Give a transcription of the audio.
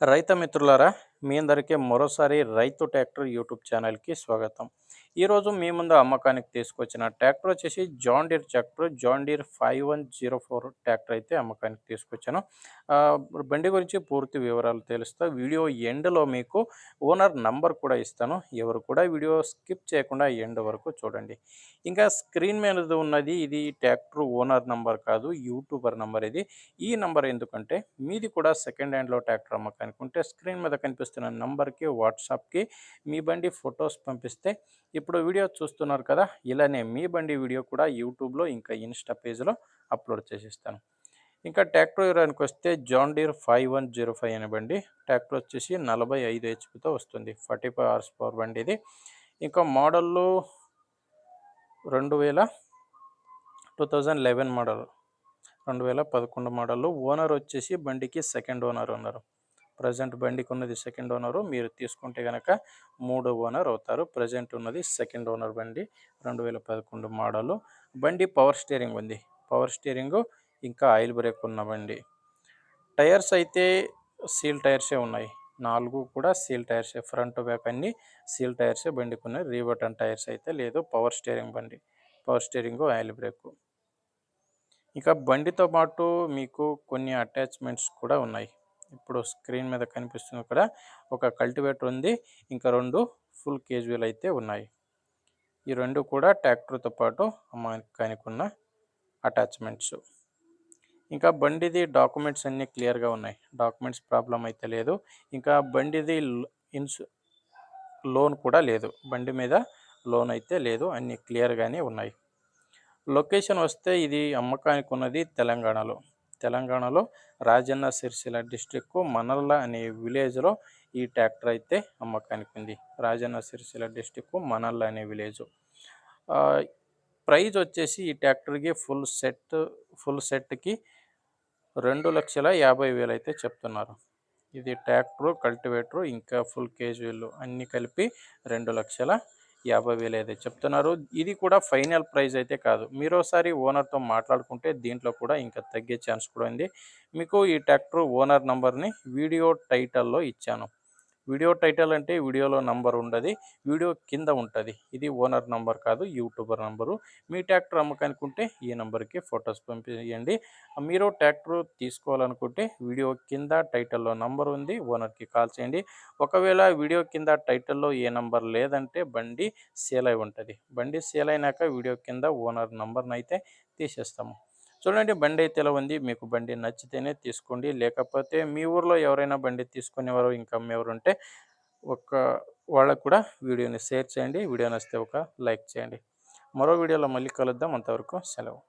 రైత మిత్రులారా, మీ అందరికీ మరోసారి రైతు ట్రాక్టర్ యూట్యూబ్ ఛానల్‌కి స్వాగతం. ఈరోజు మీ ముందు అమ్మకానికి తీసుకొచ్చిన ట్రాక్టర్ వచ్చేసి John Deere tractor, John Deere 5104 tractor అయితే అమ్మకానికి తీసుకొచ్చాను. ఆహ్, బండి గురించి పూర్తి వివరాలు తెలుస్తా. వీడియో ఎండ్‌లో మీకు ఓనర్ నంబర్ కూడా ఇస్తాను. ఎవరు కూడా వీడియో స్కిప్ చేయకుండా ఎండ్ వరకు చూడండి. ఇంకా స్క్రీన్ మీద ఉన్నది ఇది ట్రాక్టర్ ఓనర్ నంబర్ కాదు, యూట్యూబర్ నంబర్ ఇది. ఈ నంబర్ ఎందుకంటే మీది కూడా సెకండ్ హ్యాండ్‌లో ట్రాక్టర్ అమ్మకానికి ఉంటే స్క్రీన్ మీద కనిపిస్తున్న నంబర్‌కి, వాట్సాప్‌కి మీ బండి ఫోటోస్ పంపిస్తే ఇప్పుడు వీడియో చూస్తున్నారు కదా! ఇలానే మీ బండి వీడియో కూడా యూట్యూబ్‌లో ఇంకా ఇన్‌స్టా పేజ్‌లో అప్‌లోడ్ చేసేస్తాను. ఇంకా ట్రాక్టర్ వివరానికొస్తే జాన్ డీర్ 5105 అనే బండి. ట్రాక్టర్ వచ్చేసి 45 హెచ్‌పితో వస్తుంది. 45 హార్స్ పవర్ బండి ఇది. ఇంకా మోడల్లు 2000 2011 మోడల్. 2011 మోడలు. ఓనర్ వచ్చేసి బండికి సెకండ్ ఓనర్ ఉన్నారు. ప్రెజెంట్ బండికి ఉన్నది సెకండ్ ఓనరు. మీరు తీసుకుంటే గనక మూడో ఓనర్ అవుతారు. ప్రెజెంట్ ఉన్నది సెకండ్ ఓనర్ బండి. 2011 మోడలు. బండి పవర్ స్టీరింగ్ ఉంది. పవర్ స్టీరింగు ఇంకా ఆయిల్ బ్రేక్ ఉన్న బండి. టైర్స్ అయితే సీల్ టైర్సే ఉన్నాయి. 4 కూడా సీల్ టైర్సే. ఫ్రంట్, బ్యాక్ అన్నీ సీల్ టైర్సే బండికున్నాయి. రీబటన్ టైర్స్ అయితే లేదు. పవర్ స్టీరింగ్ బండి. Power steering, oil brake. ఇక బండితో పాటు మీకు కొన్ని అటాచ్మెంట్స్ కూడా ఉన్నాయి. ఇప్పుడు స్క్రీన్ మీద కనిపిస్తుంది ఇక్కడ ఒక కల్టివేటర్ ఉంది. ఇంకా 2 ఫుల్ కేజ్ వీల్ అయితే ఉన్నాయి. ఈ 2 కూడా ట్రాక్టర్‌తో పాటు అమ్మకానికి ఉన్న అటాచ్మెంట్స్. ఇంకా బండిది డాక్యుమెంట్స్ అన్నీ క్లియర్‌గా ఉన్నాయి. డాక్యుమెంట్స్ ప్రాబ్లమ్ అయితే లేదు. ఇంకా బండిది లోన్ కూడా లేదు. బండి మీద లోన్ అయితే లేదు. అన్నీ క్లియర్‌గానే ఉన్నాయి. లొకేషన్ వస్తే ఇది అమ్మకానికి ఉన్నది తెలంగాణలో. తెలంగాణలో రాజన్న సిరిసిల్ల డిస్ట్రిక్కు మనల్ల అనే విలేజ్‌లో ఈ ట్రాక్టర్ అయితే అమ్మకానికి ఉంది. రాజన్న సిరిసిల్ల డిస్ట్రిక్కు మనల్ల అనే విలేజు. ఆహ్, ప్రైజ్ వచ్చేసి ఈ ట్రాక్టర్‌కి ఫుల్ సెట్‌కి 2,50,000 అయితే చెప్తున్నారు. ఇది ట్రాక్టరు, కల్టివేటరు ఇంకా ఫుల్ కేజ్ వీల్లు అన్నీ కలిపి 2,50,000 అయితే చెప్తున్నారు. ఇది కూడా ఫైనల్ ప్రైస్ అయితే కాదు. మీరోసారి ఓనర్‌తో మాట్లాడుకుంటే దీంట్లో కూడా ఇంకా తగ్గే ఛాన్స్ కూడా ఉంది. మీకు ఈ ట్రాక్టర్ ఓనర్ నంబర్‌ని వీడియో టైటిల్‌లో ఇచ్చాను. వీడియో టైటిల్ అంటే వీడియోలో నంబర్ ఉండది. వీడియో కింద ఉంటది. ఇది ఓనర్ నంబర్ కాదు, యూట్యూబర్ నంబరు. మీ ట్రాక్టర్ అమ్మకానికి ఉంటే ఈ నంబర్‌కి ఫోటోస్ పంపియండి. మీరు ట్రాక్టర్ తీసుకోవాలనుకుంటే వీడియో కింద టైటిల్‌లో నంబర్ ఉంది. ఓనర్‌కి కాల్ చేయండి. ఒకవేళ వీడియో కింద టైటిల్‌లో ఏ నంబర్ లేదంటే బండి సేల్ అయి ఉంటది. బండి సేల్ అయినాక వీడియో కింద ఓనర్ నంబర్‌నైతే తీసేస్తాము. చూడండి బండి అయితే ఎలా ఉంది. మీకు బండి నచ్చితేనే తీసుకోండి. లేకపోతే మీ ఊర్లో ఎవరైనా బండి తీసుకునేవారు, ఇంకా అమ్మేవారు ఉంటే ఒక వాళ్ళకు కూడా వీడియోని షేర్ చేయండి. వీడియో నచ్చితే ఒక లైక్ చేయండి. మరో వీడియోలో మళ్ళీ కలుద్దాం. అంతవరకు సెలవు.